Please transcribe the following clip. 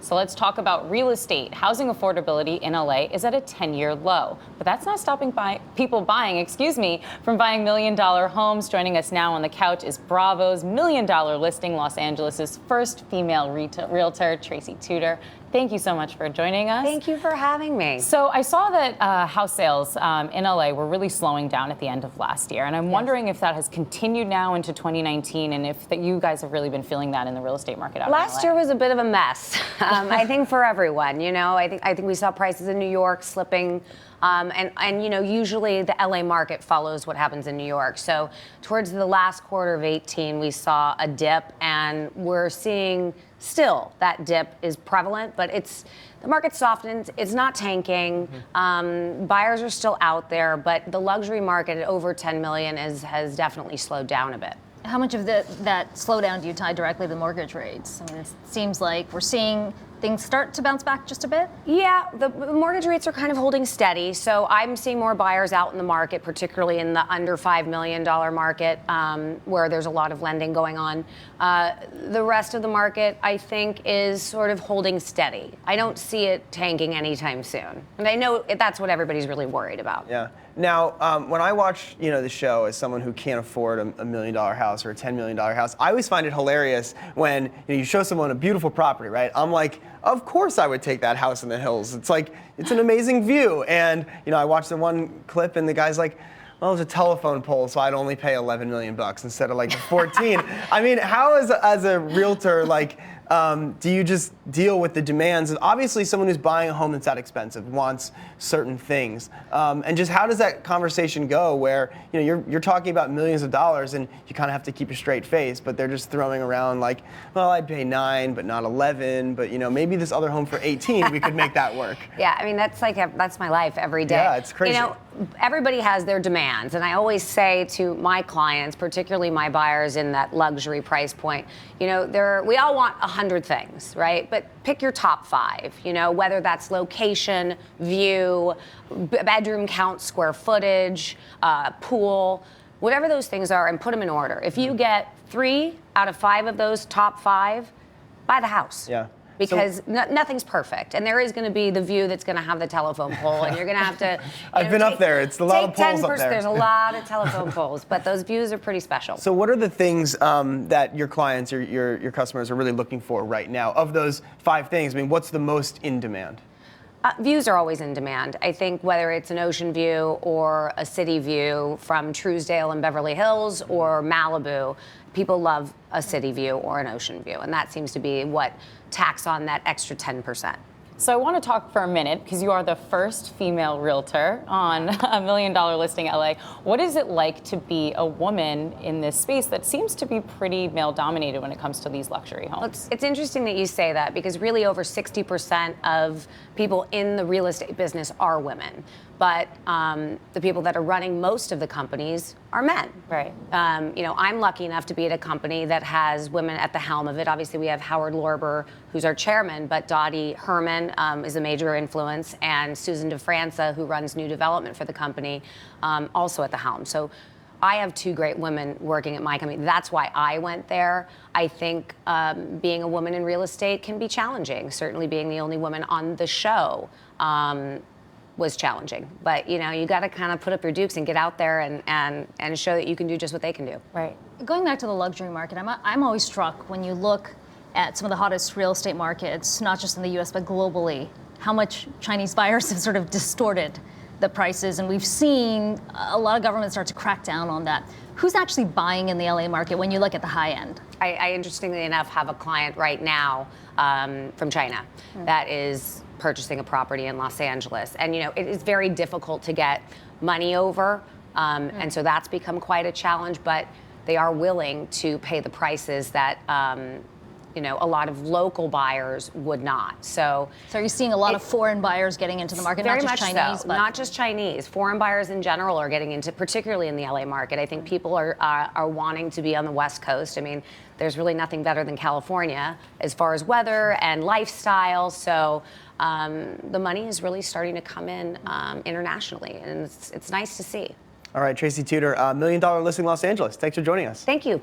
So let's talk about real estate. Housing affordability in LA is at a 10-year low, but that's not stopping people buying, from buying million-dollar homes. Joining us now on the couch is Bravo's million-dollar listing, Los Angeles' first female realtor, Tracy Tutor. Thank you so much for joining us. Thank you for having me. So I saw that house sales in LA were really slowing down at the end of last year, and I'm wondering if that has continued now into 2019, and if you guys have really been feeling that in the real estate market out Last in LA. year was a bit of a mess, I think, for everyone. You know, I think we saw prices in New York slipping. And you know, usually the LA market follows what happens in New York. So towards the last quarter of 18, we saw a dip, and we're seeing still that dip is prevalent, but the market softened. It's not tanking. Buyers are still out there, but the luxury market at over 10 million has definitely slowed down a bit. How much of that slowdown do you tie directly to mortgage rates? I mean, it seems like we're seeing things start to bounce back just a bit. Yeah, the mortgage rates are kind of holding steady. So I'm seeing more buyers out in the market, particularly in the under $5 million market, where there's a lot of lending going on. The rest of the market, I think, is sort of holding steady. I don't see it tanking anytime soon. And I know that's what everybody's really worried about. Yeah. Now, when I watch, the show as someone who can't afford a $1 million house or a $10 million house, I always find it hilarious when you show someone a beautiful property, right? I'm like, of course I would take that house in the hills. It's like, it's an amazing view. And, I watched the one clip and the guy's like, well, it's a telephone pole, so I'd only pay 11 million bucks instead of like 14. I mean, how as a realtor, do you just deal with the demands? And obviously someone who's buying a home that's that expensive wants certain things. And just how does that conversation go where, you're talking about millions of dollars and you kind of have to keep a straight face, but they're just throwing around like, well, I'd pay 9, but not 11, but maybe this other home for 18, we could make that work. Yeah, I mean, that's my life every day. Yeah, it's crazy. Everybody has their demands, and I always say to my clients, particularly my buyers in that luxury price point, we all want 100 things, right? But pick your top 5, whether that's location, view, bedroom count, square footage, pool, whatever those things are, and put them in order. If you get 3 out of 5 of those top 5, buy the house. Yeah. Because nothing's perfect, and there is going to be the view that's going to have the telephone pole, and you're going to have to. I've been up there. It's a lot of poles up there. There's a lot of telephone poles, but those views are pretty special. So, what are the things that your clients or your customers are really looking for right now? Of those 5 things, I mean, what's the most in demand? Views are always in demand. I think whether it's an ocean view or a city view from Truesdale and Beverly Hills or Malibu, people love a city view or an ocean view, and that seems to be what tacks on that extra 10%. So I want to talk for a minute, because you are the first female realtor on a $1 million listing LA. What is it like to be a woman in this space that seems to be pretty male dominated when it comes to these luxury homes? It's interesting that you say that, because really over 60% of people in the real estate business are women. But the people that are running most of the companies are men. Right. I'm lucky enough to be at a company that has women at the helm of it. Obviously, we have Howard Lorber, who's our chairman, but Dottie Herman is a major influence, and Susan DeFranza, who runs new development for the company, also at the helm. So I have 2 great women working at my company. That's why I went there. I think being a woman in real estate can be challenging. Certainly being the only woman on the show was challenging. But you got to kind of put up your dukes and get out there and show that you can do just what they can do. Right. Going back to the luxury market, I'm always struck when you look at some of the hottest real estate markets, not just in the US, but globally, how much Chinese buyers have sort of distorted the prices. And we've seen a lot of governments start to crack down on that. Who's actually buying in the LA market when you look at the high end? I interestingly enough, have a client right now from China that is purchasing a property in Los Angeles. And, it is very difficult to get money over. And so that's become quite a challenge, but they are willing to pay the prices that, a lot of local buyers would not. So are you seeing a lot of foreign buyers getting into the market, very not just much Chinese? So. Not just Chinese. Foreign buyers in general are getting into, particularly in the LA market. I think people are wanting to be on the West Coast. I mean, there's really nothing better than California as far as weather and lifestyle. So the money is really starting to come in internationally, and it's nice to see. All right, Tracy Tutor, $1 million listing Los Angeles. Thanks for joining us. Thank you.